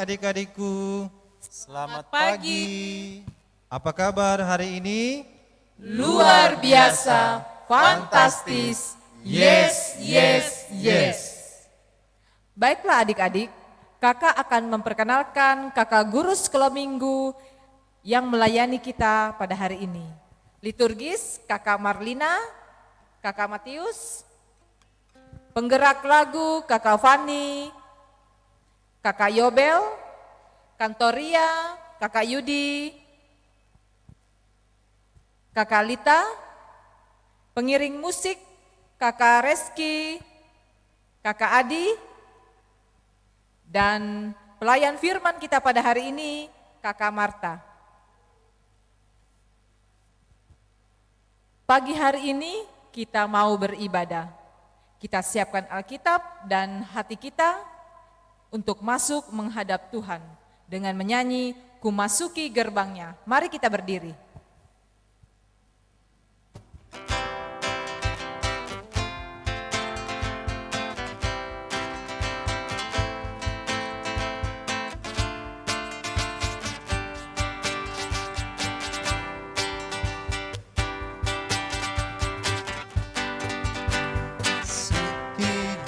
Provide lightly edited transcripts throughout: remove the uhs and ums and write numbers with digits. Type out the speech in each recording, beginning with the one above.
adik-adikku. Selamat pagi. Apa kabar hari ini? Luar biasa, fantastis, yes, yes, yes. Baiklah adik-adik, kakak akan memperkenalkan kakak guru sekolah minggu yang melayani kita pada hari ini. Liturgis, kakak Marlina, kakak Matius, penggerak lagu, kakak Fani, kakak Yobel, Kantoria, kakak Yudi, kakak Lita, pengiring musik, kakak Reski, kakak Adi, dan pelayan firman kita pada hari ini, kakak Marta. Pagi hari ini kita mau beribadah. Kita siapkan Alkitab dan hati kita untuk masuk menghadap Tuhan dengan menyanyi "Ku Masuki Gerbangnya". Mari kita berdiri.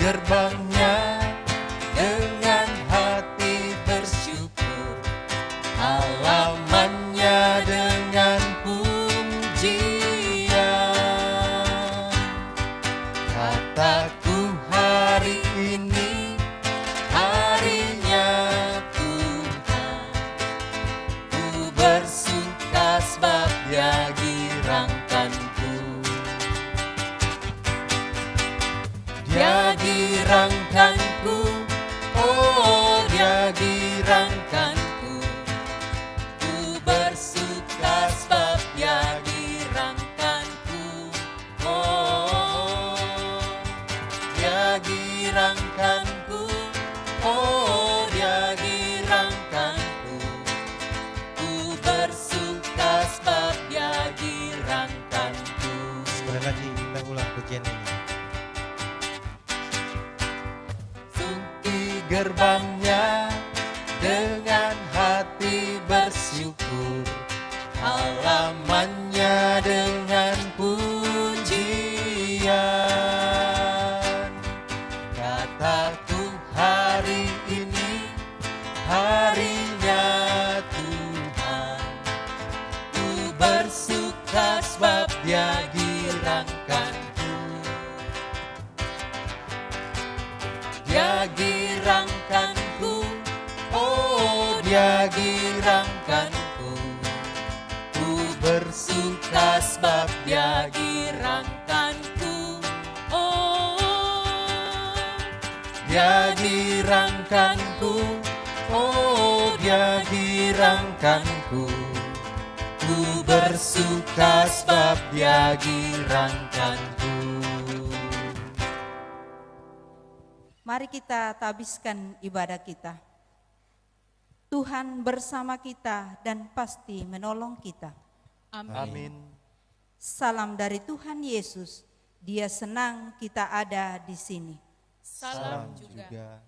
Gerbangnya dengan hati bersyukur, halamannya dengan pujian. Kataku hari ini harinya Tuhan, ku bersuka sebab Dia girangkanku. Dia girangkanku, oh Dia girangkanku. Ku bersuka sebab Dia girangkanku. Oh, Dia girangkanku, oh Dia girangkanku. Ku bersuka sebab Dia girangkanku. Sekali lagi kita ulang pujian ini. Gerbangnya dengan hati bersyukur, halamannya dengan pujian. Kataku hari ini harinya Tuhan, ku bersuka sebab Dia girangkanku. Dia girangkanku, oh Dia girangkanku. Ku bersuka sebab Dia girangkanku. Oh, Dia girangkanku, oh Dia girangkanku. Ku bersuka sebab Dia girangkanku. Mari kita tabiskan ibadah kita. Tuhan bersama kita dan pasti menolong kita. Amin. Salam dari Tuhan Yesus. Dia senang kita ada di sini. Salam juga.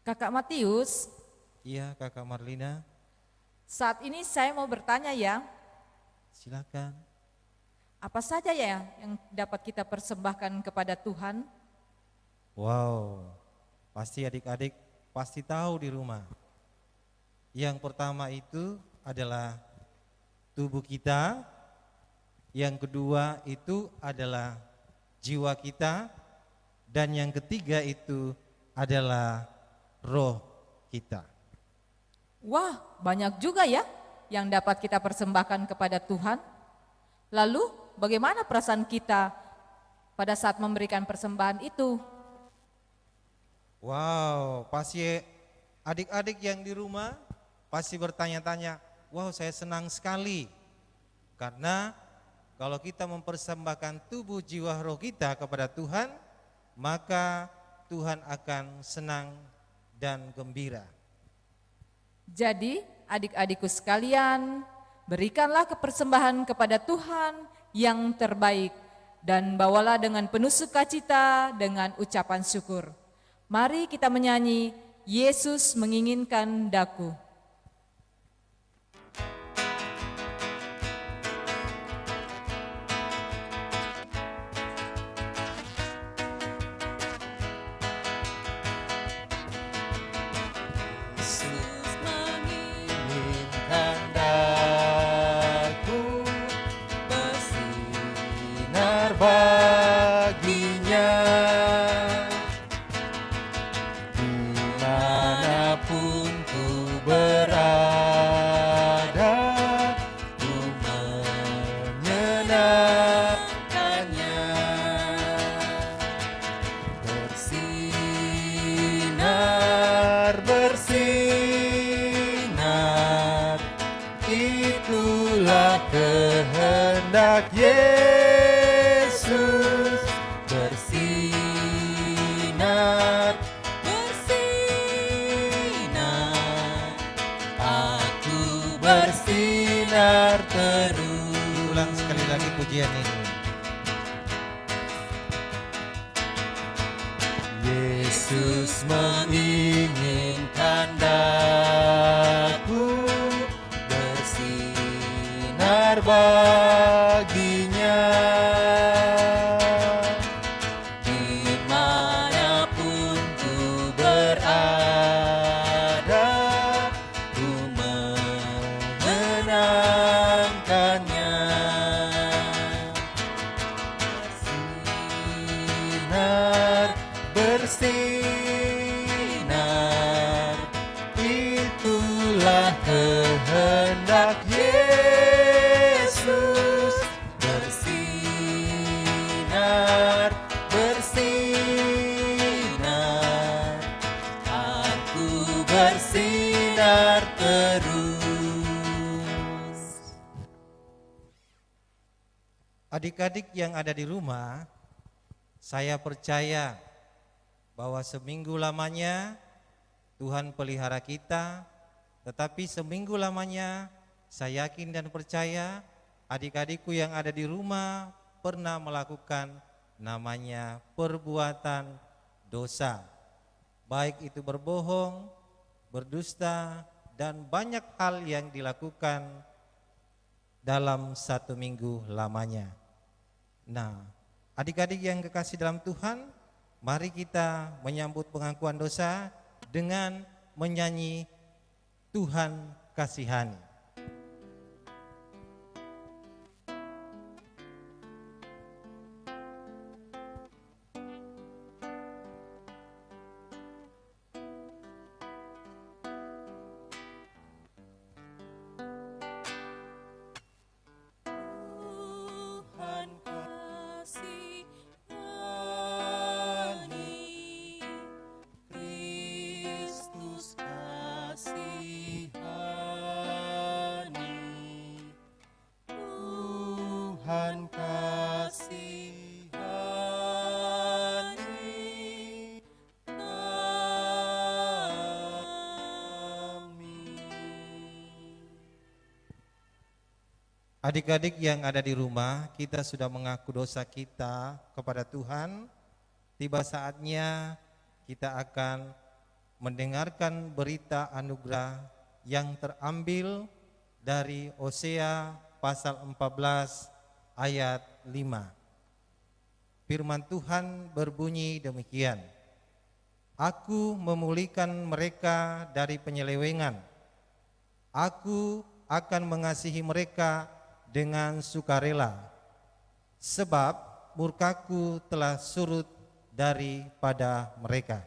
Kakak Matius, Iya, kakak Marlina, saat ini saya mau bertanya ya, silakan. apa saja ya yang dapat kita persembahkan kepada Tuhan? Wow, pasti adik-adik pasti tahu di rumah. Yang pertama itu adalah tubuh kita, yang kedua itu adalah jiwa kita, dan yang ketiga itu adalah roh kita. Wah, banyak juga ya yang dapat kita persembahkan kepada Tuhan. Lalu, bagaimana perasaan kita pada saat memberikan persembahan itu? Wow, pasti adik-adik yang di rumah pasti bertanya-tanya, wow saya senang sekali. Karena kalau kita mempersembahkan tubuh jiwa roh kita kepada Tuhan, maka Tuhan akan senang dan gembira. Jadi, adik-adikku sekalian, berikanlah kepersembahan kepada Tuhan yang terbaik dan bawalah dengan penuh sukacita dengan ucapan syukur. Mari kita menyanyi Yesus menginginkan daku. Inginkan daku bersinar baginya, dimanapun ku berada, ku menyenangkannya. Bersinar, bersinar, itulah kehendak Yesus. Bersinar, bersinar, aku bersinar terus. Ulang sekali lagi pujian ini. Yesus menginginkan daku bersinar baginya, dimanapun ku berada, ku menyenangkannya. Bersinar, bersinar, itulah kehendak Yesus. Bersinar, bersinar, aku bersinar terus. Adik-adik yang ada di rumah, saya percaya bahwa seminggu lamanya Tuhan pelihara kita, tetapi seminggu lamanya saya yakin dan percaya adik-adikku yang ada di rumah pernah melakukan namanya perbuatan dosa. Baik itu berbohong, berdusta, dan banyak hal yang dilakukan dalam satu minggu lamanya. Nah, adik-adik yang kekasih dalam Tuhan, mari kita menyambut pengakuan dosa dengan menyanyi Tuhan kasihani. Tuhan kasihani, Kristus kasihani, Tuhan kasihani kami. Adik-adik yang ada di rumah, kita sudah mengaku dosa kita kepada Tuhan. Tiba saatnya kita akan mendengarkan berita anugerah yang terambil dari Hosea pasal 14 ayat 5. Firman Tuhan berbunyi demikian. Aku memulihkan mereka dari penyelewengan. Aku akan mengasihi mereka dengan sukarela, sebab murkaku telah surut daripada mereka.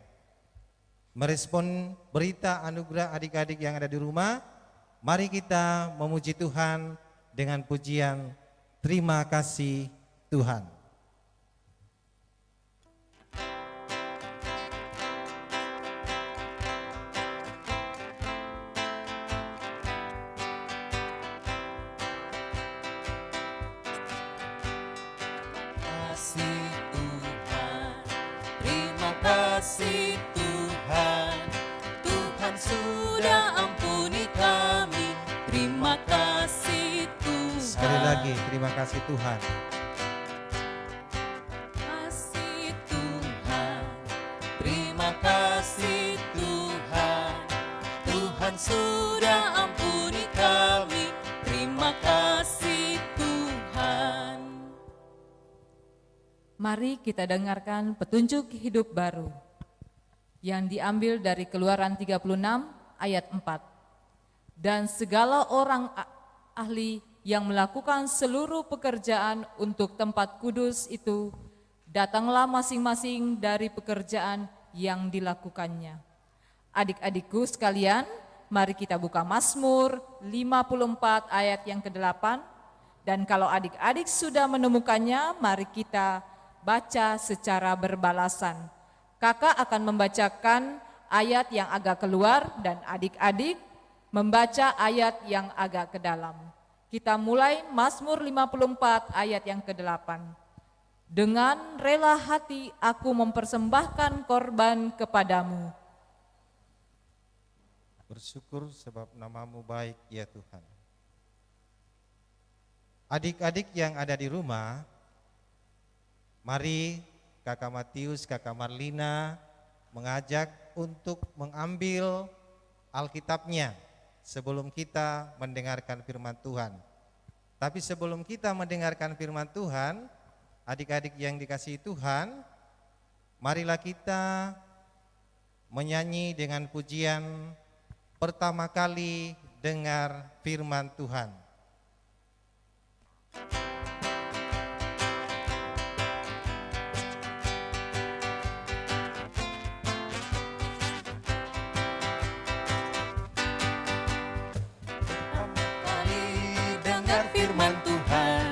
Merespon berita anugerah adik-adik yang ada di rumah, mari kita memuji Tuhan dengan pujian terima kasih Tuhan. Kasih Tuhan, terima kasih Tuhan, Tuhan sudah ampuni kami. Terima kasih Tuhan. Sekali lagi terima kasih Tuhan. Kasih Tuhan, terima kasih Mari kita dengarkan petunjuk hidup baru yang diambil dari Keluaran 36 ayat 4. Dan segala orang ahli yang melakukan seluruh pekerjaan untuk tempat kudus itu, datanglah masing-masing dari pekerjaan yang dilakukannya. Adik-adikku sekalian, mari kita buka Mazmur 54 ayat yang ke-8. Dan kalau adik-adik sudah menemukannya, mari kita baca secara berbalasan. Kakak akan membacakan ayat yang agak keluar dan adik-adik membaca ayat yang agak ke dalam. Kita mulai Mazmur 54 ayat yang ke-8. Dengan rela hati aku mempersembahkan korban kepadamu. Bersyukur sebab namamu baik ya Tuhan. Adik-adik yang ada di rumah, mari Kakak Matius, Kakak Marlina mengajak untuk mengambil Alkitabnya sebelum kita mendengarkan firman Tuhan. Tapi sebelum kita mendengarkan firman Tuhan, adik-adik yang dikasihi Tuhan, marilah kita menyanyi dengan pujian pertama kali dengar firman Tuhan. Firman Tuhan,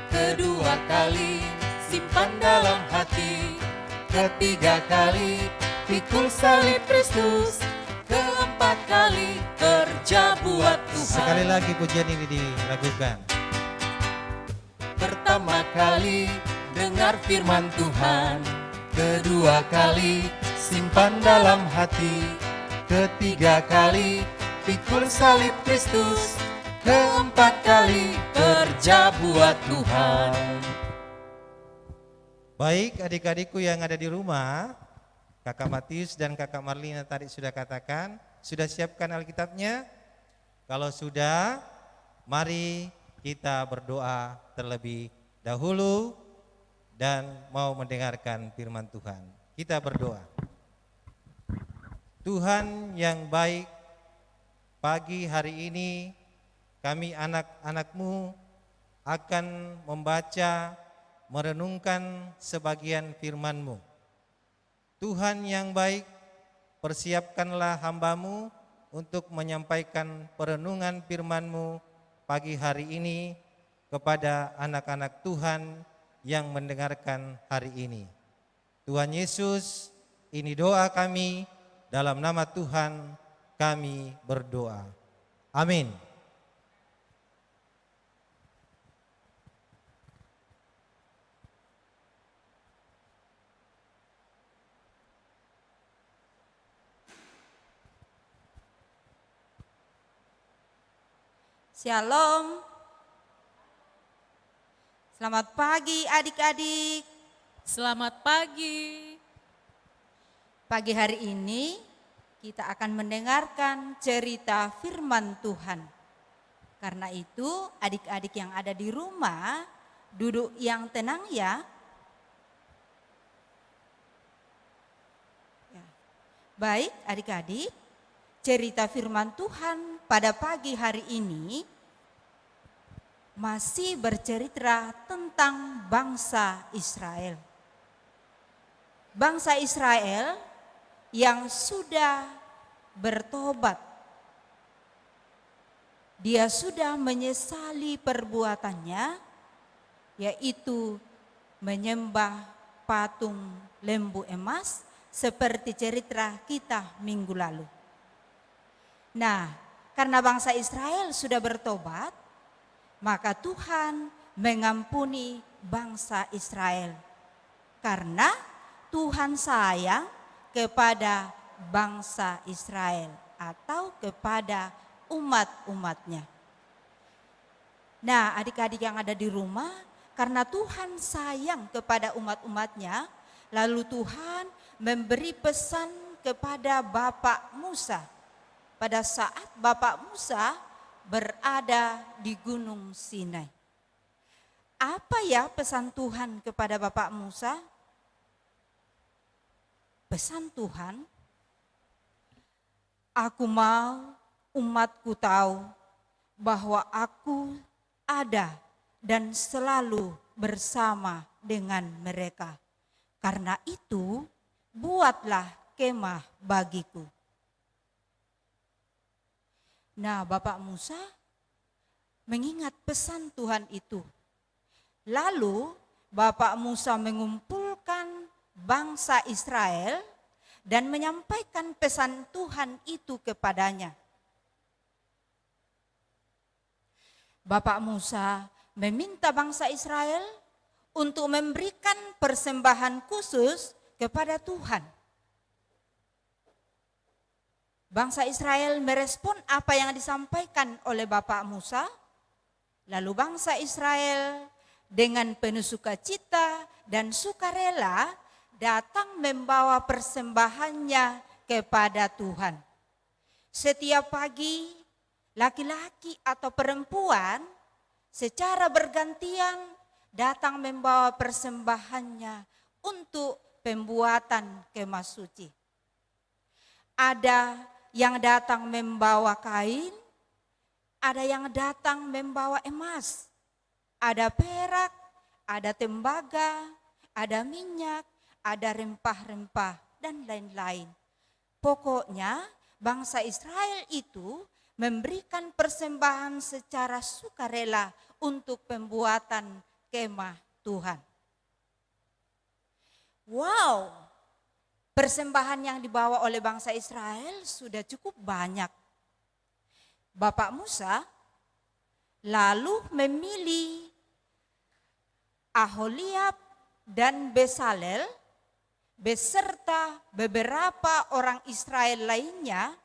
kedua kali simpan dalam hati, ketiga kali pikul salib Kristus, keempat kali kerja buat Tuhan. Sekali lagi pujian ini dilakukan. Pertama kali dengar firman Tuhan, kedua kali simpan dalam hati, ketiga kali pikul salib Kristus, keempat kali kerja buat Tuhan. Baik adik-adikku yang ada di rumah, Kakak Matius dan Kakak Marlina tadi sudah katakan, sudah siapkan Alkitabnya? Kalau sudah, mari kita berdoa terlebih dahulu dan mau mendengarkan firman Tuhan. Kita berdoa. Tuhan yang baik, pagi hari ini kami anak-anak-Mu akan membaca, merenungkan sebagian firman-Mu. Tuhan yang baik, persiapkanlah hamba-Mu untuk menyampaikan perenungan firman-Mu pagi hari ini kepada anak-anak Tuhan yang mendengarkan hari ini. Tuhan Yesus, ini doa kami, dalam nama Tuhan kami berdoa. Amin. Shalom. Selamat pagi adik-adik. Selamat pagi. Pagi hari ini kita akan mendengarkan cerita firman Tuhan. Karena itu adik-adik yang ada di rumah duduk yang tenang ya. Baik adik-adik, cerita firman Tuhan pada pagi hari ini masih bercerita tentang bangsa Israel. Bangsa Israel yang sudah bertobat. Dia sudah menyesali perbuatannya, yaitu menyembah patung lembu emas seperti cerita kita minggu lalu. Nah, karena bangsa Israel sudah bertobat, maka Tuhan mengampuni bangsa Israel. Karena Tuhan sayang kepada bangsa Israel atau kepada umat-umatnya. Nah, adik-adik yang ada di rumah, karena Tuhan sayang kepada umat-umatnya, lalu Tuhan memberi pesan kepada Bapak Musa. Pada saat Bapak Musa berada di Gunung Sinai. Apa ya pesan Tuhan kepada Bapak Musa? Pesan Tuhan, aku mau umatku tahu bahwa aku ada dan selalu bersama dengan mereka. Karena itu, buatlah kemah bagiku. Nah, Bapak Musa mengingat pesan Tuhan itu. Lalu Bapak Musa mengumpulkan bangsa Israel dan menyampaikan pesan Tuhan itu kepadanya. Bapak Musa meminta bangsa Israel untuk memberikan persembahan khusus kepada Tuhan. Bangsa Israel merespon apa yang disampaikan oleh Bapak Musa. Lalu bangsa Israel dengan penuh sukacita dan sukarela datang membawa persembahannya kepada Tuhan. Setiap pagi, laki-laki atau perempuan secara bergantian datang membawa persembahannya untuk pembuatan kemah suci. Ada yang datang membawa kain, ada yang datang membawa emas, ada perak, ada tembaga, ada minyak, ada rempah-rempah, dan lain-lain. Pokoknya bangsa Israel itu memberikan persembahan secara sukarela untuk pembuatan kemah Tuhan. Wow! Persembahan yang dibawa oleh bangsa Israel sudah cukup banyak. Bapak Musa lalu memilih Aholiab dan Besalel beserta beberapa orang Israel lainnya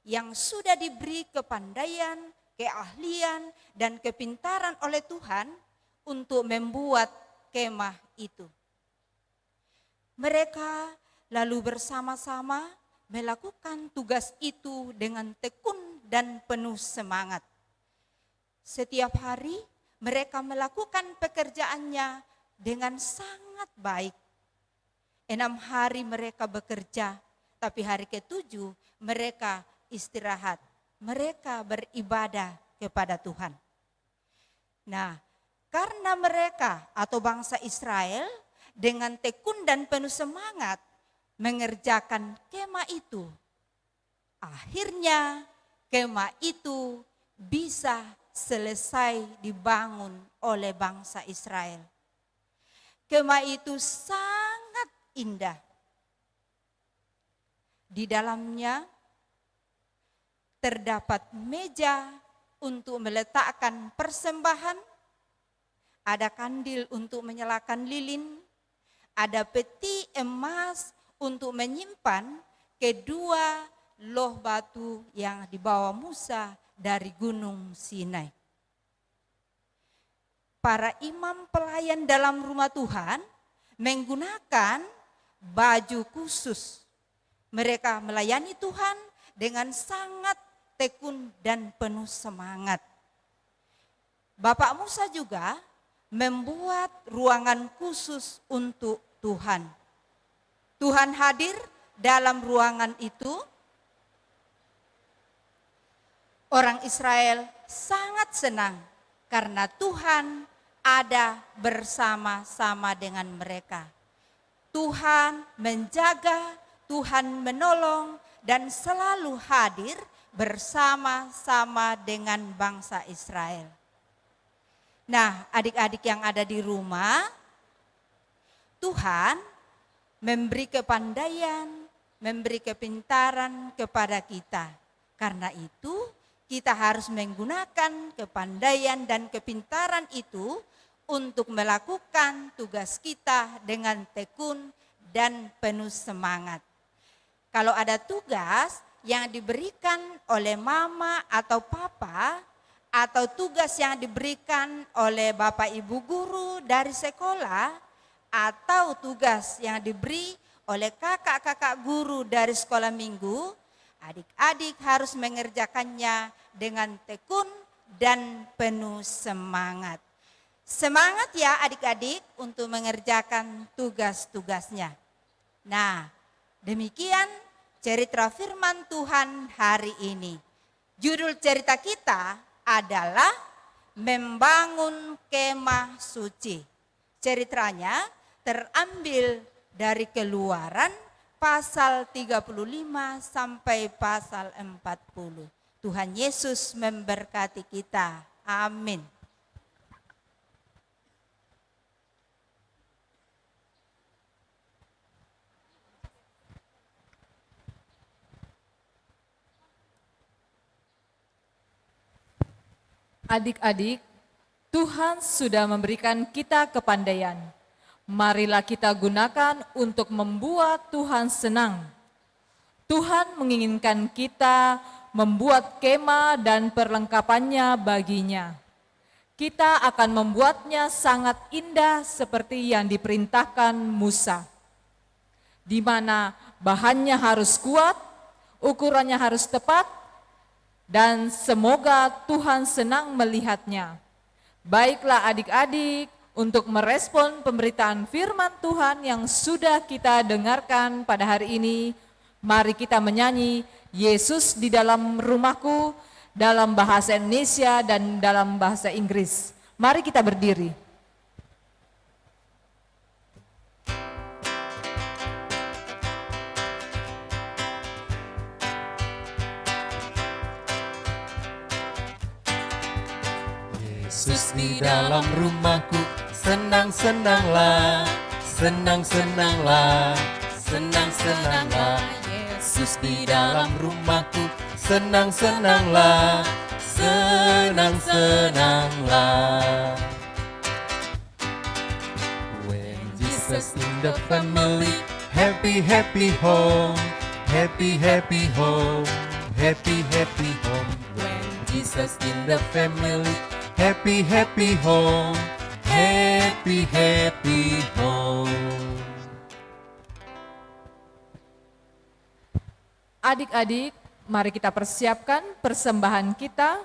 yang sudah diberi kepandaian, keahlian, dan kepintaran oleh Tuhan untuk membuat kemah itu. Mereka lalu bersama-sama melakukan tugas itu dengan tekun dan penuh semangat. Setiap hari mereka melakukan pekerjaannya dengan sangat baik. 6 hari mereka bekerja, tapi hari ke-7 mereka istirahat. Mereka beribadah kepada Tuhan. Nah, karena mereka atau bangsa Israel dengan tekun dan penuh semangat mengerjakan kemah itu, akhirnya kemah itu bisa selesai dibangun oleh bangsa Israel. Kemah itu sangat indah. Di dalamnya terdapat meja untuk meletakkan persembahan, ada kandil untuk menyalakan lilin, ada peti emas untuk menyimpan kedua loh batu yang dibawa Musa dari Gunung Sinai. Para imam pelayan dalam rumah Tuhan menggunakan baju khusus. Mereka melayani Tuhan dengan sangat tekun dan penuh semangat. Bapak Musa juga membuat ruangan khusus untuk Tuhan. Tuhan hadir dalam ruangan itu. Orang Israel sangat senang karena Tuhan ada bersama-sama dengan mereka. Tuhan menjaga, Tuhan menolong, dan selalu hadir bersama-sama dengan bangsa Israel. Nah, adik-adik yang ada di rumah, Tuhan memberi kepandaian, memberi kepintaran kepada kita. Karena itu, kita harus menggunakan kepandaian dan kepintaran itu untuk melakukan tugas kita dengan tekun dan penuh semangat. Kalau ada tugas yang diberikan oleh mama atau papa, atau tugas yang diberikan oleh bapak ibu guru dari sekolah, atau tugas yang diberi oleh kakak-kakak guru dari sekolah minggu, adik-adik harus mengerjakannya dengan tekun dan penuh semangat. Semangat ya adik-adik untuk mengerjakan tugas-tugasnya. Nah, demikian cerita firman Tuhan hari ini. Judul cerita kita adalah Membangun Kemah Suci. Ceritanya terambil dari Keluaran pasal 35 sampai pasal 40. Tuhan Yesus memberkati kita. Amin. Adik-adik, Tuhan sudah memberikan kita kepandaian. Marilah kita gunakan untuk membuat Tuhan senang. Tuhan menginginkan kita membuat kemah dan perlengkapannya baginya. Kita akan membuatnya sangat indah seperti yang diperintahkan Musa, di mana bahannya harus kuat, ukurannya harus tepat, dan semoga Tuhan senang melihatnya. Baiklah adik-adik, untuk merespon pemberitaan firman Tuhan yang sudah kita dengarkan pada hari ini, mari kita menyanyi Yesus di dalam rumahku dalam bahasa Indonesia dan dalam bahasa Inggris. Mari kita berdiri. Yesus di dalam rumahku, senang-senanglah, senang-senanglah, senang-senanglah. Yesus di dalam rumahku, senang-senanglah, senang-senanglah. When Jesus in the family, happy, happy home, happy, happy home, happy, happy home. When Jesus in the family, happy, happy home, happy, happy home. Adik-adik, mari kita persiapkan persembahan kita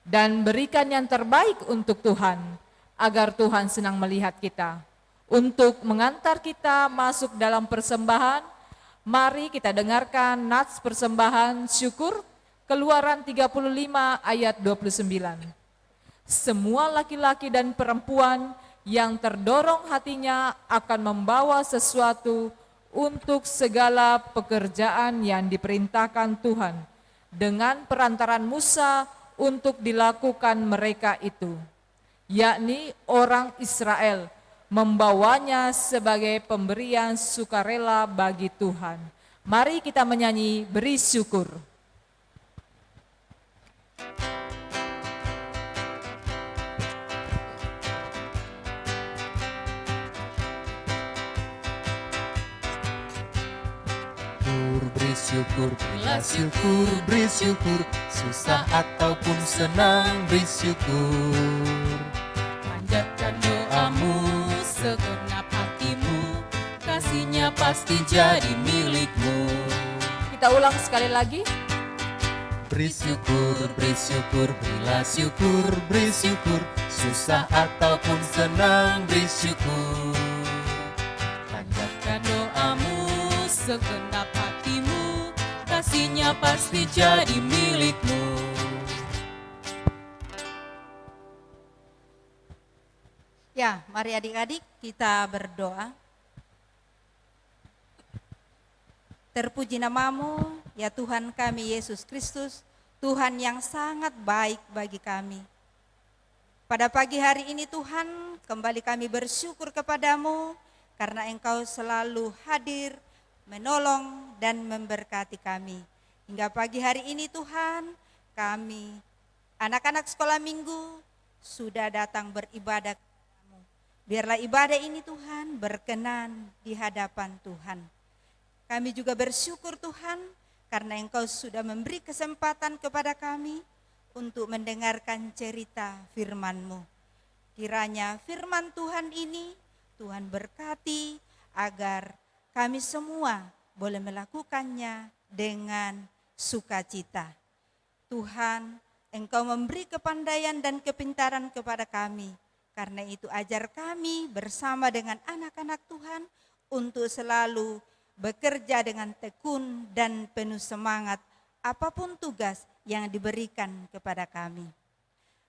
dan berikan yang terbaik untuk Tuhan, agar Tuhan senang melihat kita. Untuk mengantar kita masuk dalam persembahan, mari kita dengarkan nats persembahan syukur Keluaran 35 ayat 29. Semua laki-laki dan perempuan yang terdorong hatinya akan membawa sesuatu untuk segala pekerjaan yang diperintahkan Tuhan dengan perantaran Musa untuk dilakukan mereka itu, yakni orang Israel, membawanya sebagai pemberian sukarela bagi Tuhan. Mari kita menyanyi beri syukur. Beri syukur, berilah syukur, beri syukur, susah ataupun senang, beri syukur. Panjatkan doamu, segenap hatimu, kasihnya pasti jadi milikmu. Kita ulang sekali lagi. Beri syukur, berilah syukur, beri syukur, susah ataupun senang, beri syukur. Panjatkan doamu, segenap hatimu, kasihnya pasti jadi milikmu. Ya, mari adik-adik kita berdoa. Terpuji namamu, ya Tuhan kami Yesus Kristus, Tuhan yang sangat baik bagi kami. Pada pagi hari ini Tuhan, kembali kami bersyukur kepadamu, karena Engkau selalu hadir, menolong dan memberkati kami. Hingga pagi hari ini Tuhan, kami anak-anak sekolah minggu sudah datang beribadah kepadamu. Biarlah ibadah ini Tuhan berkenan di hadapan Tuhan. Kami juga bersyukur Tuhan karena Engkau sudah memberi kesempatan kepada kami untuk mendengarkan cerita firman-Mu. Kiranya firman Tuhan ini Tuhan berkati agar kami semua boleh melakukannya dengan sukacita. Tuhan, Engkau memberi kepandaian dan kepintaran kepada kami, Karena itu ajar kami bersama dengan anak-anak Tuhan untuk selalu bekerja dengan tekun dan penuh semangat apapun tugas yang diberikan kepada kami.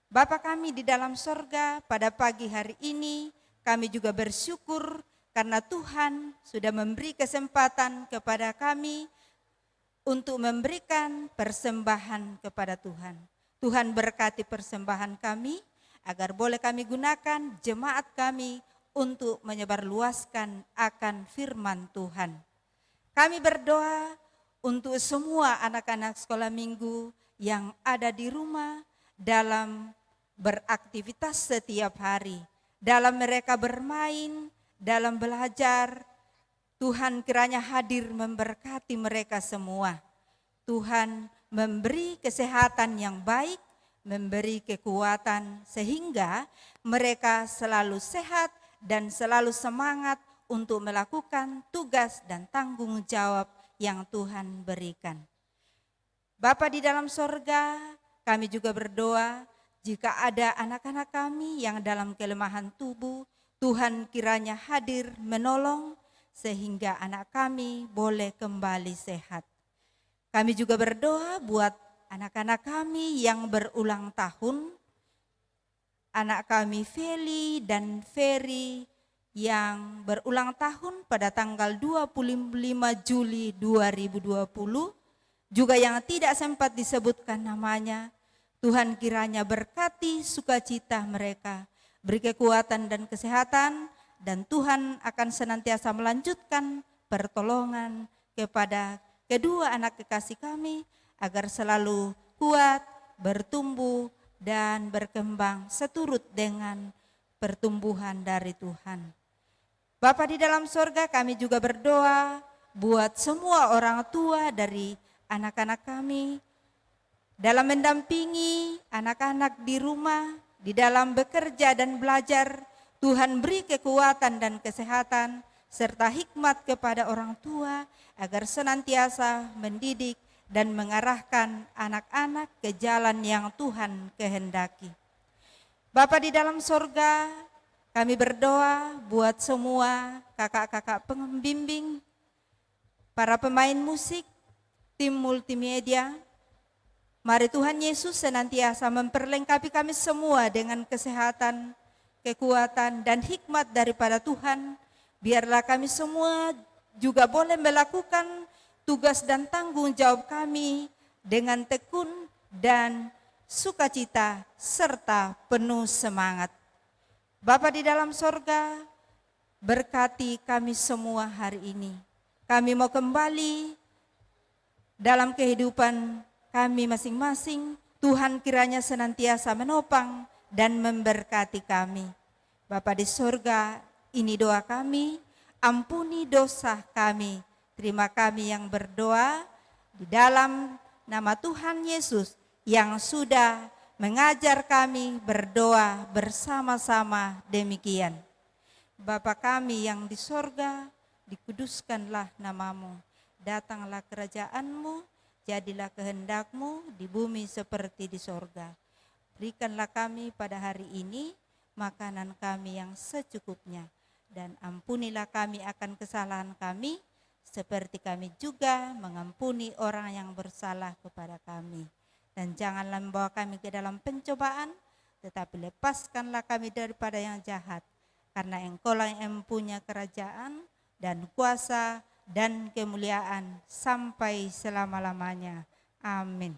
Bapa kami di dalam sorga, pada pagi hari ini kami juga bersyukur karena Tuhan sudah memberi kesempatan kepada kami untuk memberikan persembahan kepada Tuhan. Tuhan berkati persembahan kami agar boleh kami gunakan jemaat kami untuk menyebarluaskan akan firman Tuhan. Kami berdoa untuk semua anak-anak sekolah minggu yang ada di rumah dalam beraktivitas setiap hari, dalam mereka bermain, dalam belajar. Tuhan kiranya hadir memberkati mereka semua. Tuhan memberi kesehatan yang baik, memberi kekuatan sehingga mereka selalu sehat dan selalu semangat untuk melakukan tugas dan tanggung jawab yang Tuhan berikan. Bapa di dalam sorga, kami juga berdoa jika ada anak-anak kami yang dalam kelemahan tubuh, Tuhan kiranya hadir menolong sehingga anak kami boleh kembali sehat. Kami juga berdoa buat anak-anak kami yang berulang tahun, anak kami Feli dan Ferry yang berulang tahun pada tanggal 25 Juli 2020, juga yang tidak sempat disebutkan namanya. Tuhan kiranya berkati sukacita mereka, beri kekuatan dan kesehatan, dan Tuhan akan senantiasa melanjutkan pertolongan kepada kedua anak kekasih kami agar selalu kuat, bertumbuh, dan berkembang seturut dengan pertumbuhan dari Tuhan. Bapa di dalam sorga, kami juga berdoa buat semua orang tua dari anak-anak kami dalam mendampingi anak-anak di rumah, di dalam bekerja dan belajar. Tuhan beri kekuatan dan kesehatan serta hikmat kepada orang tua agar senantiasa mendidik dan mengarahkan anak-anak ke jalan yang Tuhan kehendaki. Bapa di dalam sorga, kami berdoa buat semua kakak-kakak pembimbing, para pemain musik, tim multimedia. Mari Tuhan Yesus senantiasa memperlengkapi kami semua dengan kesehatan, kekuatan, dan hikmat daripada Tuhan. Biarlah kami semua juga boleh melakukan tugas dan tanggung jawab kami dengan tekun dan sukacita serta penuh semangat. Bapa di dalam sorga, berkati kami semua hari ini. Kami mau kembali dalam kehidupan kami masing-masing. Tuhan kiranya senantiasa menopang dan memberkati kami. Bapa di sorga, ini doa kami, ampuni dosa kami. Terima kami yang berdoa di dalam nama Tuhan Yesus yang sudah mengajar kami berdoa bersama-sama demikian. Bapa kami yang di sorga, dikuduskanlah namamu. Datanglah kerajaanmu, jadilah kehendakmu di bumi seperti di sorga. Berikanlah kami pada hari ini makanan kami yang secukupnya. Dan ampunilah kami akan kesalahan kami, seperti kami juga mengampuni orang yang bersalah kepada kami. Dan janganlah membawa kami ke dalam pencobaan, tetapi lepaskanlah kami daripada yang jahat. Karena Engkau lah yang mempunyai kerajaan dan kuasa dan kemuliaan sampai selama-lamanya. Amin.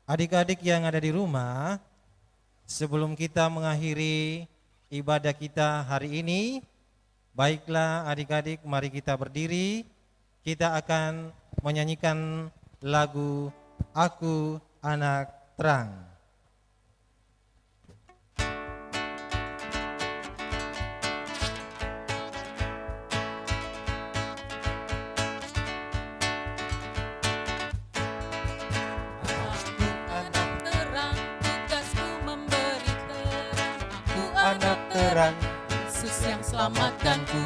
Adik-adik yang ada di rumah, sebelum kita mengakhiri ibadah kita hari ini, baiklah adik-adik, mari kita berdiri. Kita akan menyanyikan lagu Aku Anak Terang. Yesus yang selamatkanku.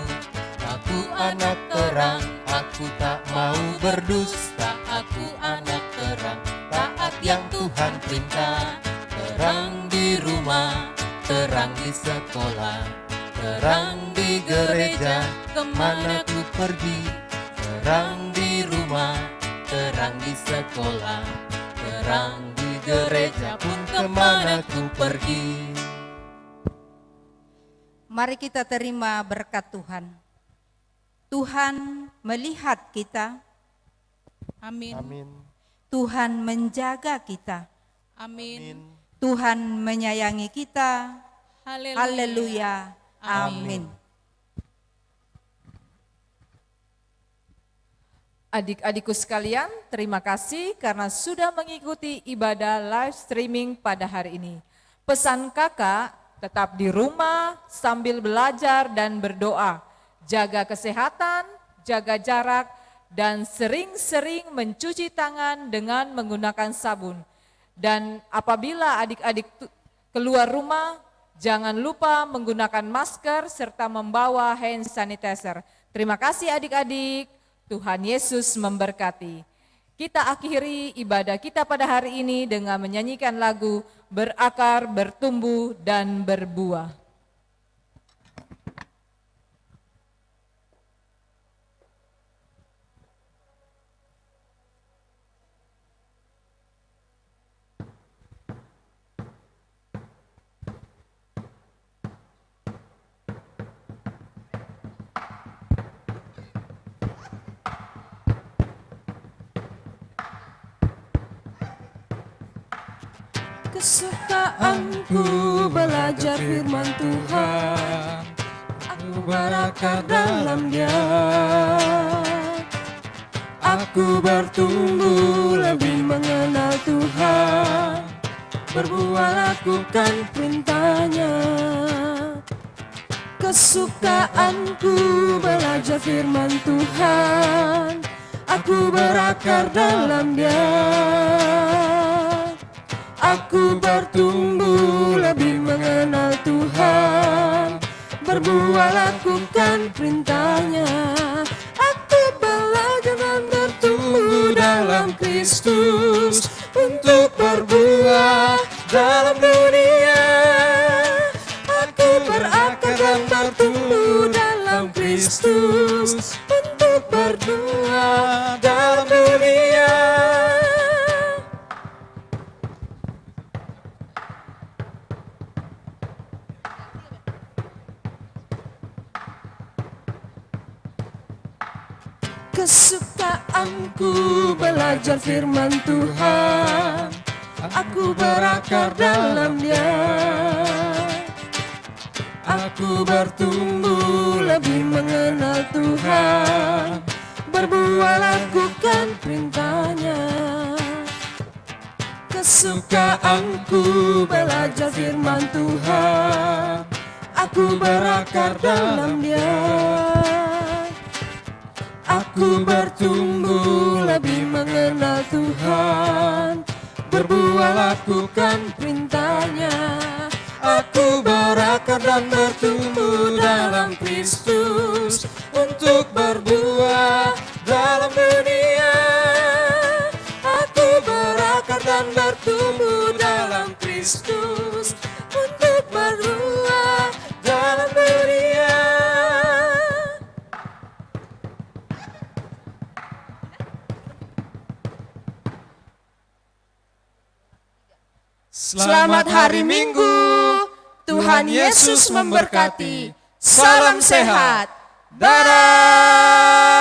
Aku anak terang, Aku tak mau berdusta, aku anak terang, taat yang Tuhan perintah. Terang di rumah, terang di sekolah, terang di gereja, kemana ku pergi. Terang di rumah, terang di sekolah, terang di gereja pun kemana ku pergi. Mari kita terima berkat Tuhan. Tuhan melihat kita, Amin. Amin. Tuhan menjaga kita, Amin. Tuhan menyayangi kita. Haleluya. Haleluya. Amin. Adik-adikku sekalian, terima kasih karena sudah mengikuti ibadah live streaming pada hari ini. Pesan kakak, tetap di rumah sambil belajar dan berdoa. Jaga kesehatan, jaga jarak, dan sering-sering mencuci tangan dengan menggunakan sabun. Dan apabila adik-adik keluar rumah, jangan lupa menggunakan masker serta membawa hand sanitizer. Terima kasih adik-adik, Tuhan Yesus memberkati. Kita akhiri ibadah kita pada hari ini dengan menyanyikan lagu Berakar, Bertumbuh, dan Berbuah. Kesukaanku belajar firman Tuhan, aku berakar dalam Dia. Aku bertumbuh lebih mengenal Tuhan, berbuah lakukan perintah-Nya. Kesukaanku belajar firman Tuhan, aku berakar dalam Dia. Aku bertumbuh lebih mengenal Tuhan, berbuah lakukan perintah-Nya. Aku belajar dan bertumbuh dalam Kristus untuk berbuah dalam dunia. Aku berakar dan bertumbuh dalam Kristus untuk berbuah dalam dunia. Kesukaanku belajar firman Tuhan, aku berakar dalam Dia. Aku bertumbuh lebih mengenal Tuhan, berbuah lakukan perintah-Nya. Kesukaanku belajar firman Tuhan, aku berakar dalam Dia. Aku bertumbuh lebih mengenal Tuhan, berbuah lakukan perintah-Nya. Aku berakar dan bertumbuh dalam Kristus untuk berbuah dalam dunia. Aku berakar dan bertumbuh dalam Kristus untuk berbuah dalam dunia. Selamat hari Minggu. Tuhan Yesus memberkati. Salam sehat. Dadah.